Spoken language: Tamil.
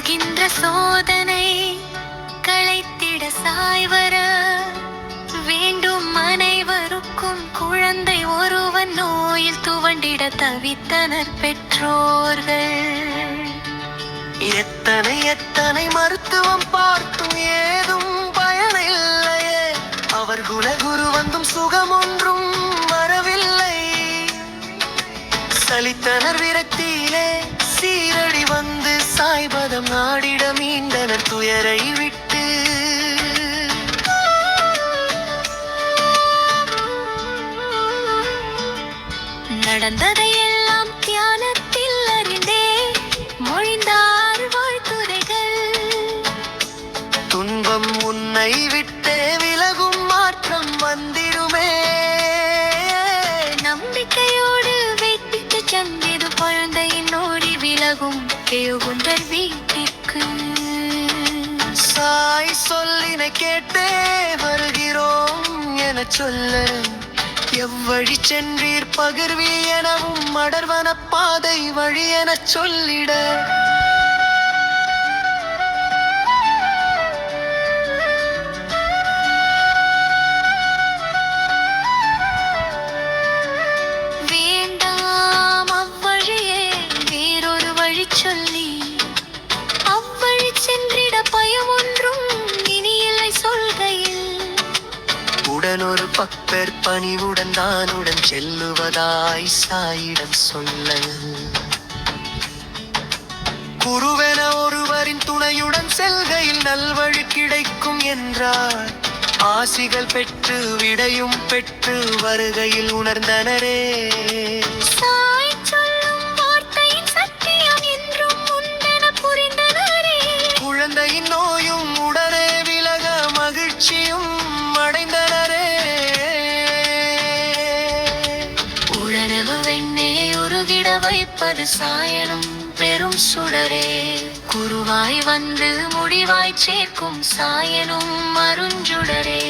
வருகின்ற சோதனை களைத்திட சாய்வர வேண்டும் அனைவருக்கும் குழந்தை ஒருவன் நோயில் துவண்டிட தவித்தனர் பெற்றோர்கள். எத்தனை எத்தனை மருத்துவம் பார்த்தும் ஏதும் பயனில்லையே, அவர் குலகுரு வந்தும் சுகம் ஒன்றும் வரவில்லை. சலித்தனர் விரக்தியிலே சீரடி வந்து சாய்பதம் நாடிட மீண்டனர் துயரை விட்டு. நடந்ததை எல்லாம் தியானத்தில் அறிந்தே மொழிந்தார் வாழ்த்துரைகள். துன்பம் உன்னை விட்டே விலகும் மாற்றம் வந்திடுமே. நம்பிக்கையோடு வைப்பித்து சந்திது குழந்தையின் நோடி விலகும் கேயுகுண்டர் வீட்டிற்கு. சாய் சொல்லினை கேட்டே வருகிறோம் என சொல்ல, எவ்வழி சென்றீர் பகிர்வி எனவும் மடர்வன பாதை வழி எனச் சொல்லிட. வேண்டாம் அவ்வழியே வேறொரு வழி சொல்லி, அவ்வழி சென்றிட பயம் ஒன்றும் இனி இல்லை சொல்கையில். உடனொரு பக்தர் பணிவுடன் தானுடன் செல்லுவதாய் சாயிடம் சொல்ல, குருவென ஒருவரின் துணையுடன் செல்கையில் நல்வழி கிடைக்கும் என்றார். ஆசிகள் பெற்று விடையும் பெற்று வருகையில் உணர்ந்தனரே. சாய் சொல்லும் வார்த்தையின் சத்தியம் என்றும் உண்டென புரிந்தனரே. குழந்தையின் நோயும் உடனே விலக மகிழ்ச்சியும் அடைந்தனரே. உணர்வு வெண்ணே உருகிட வைப்பது சாயனும் பெரும் சுடரே. குருவாய் வந்து முடிவாய் சேர்க்கும் சாயனும் அருஞ்சுடரே.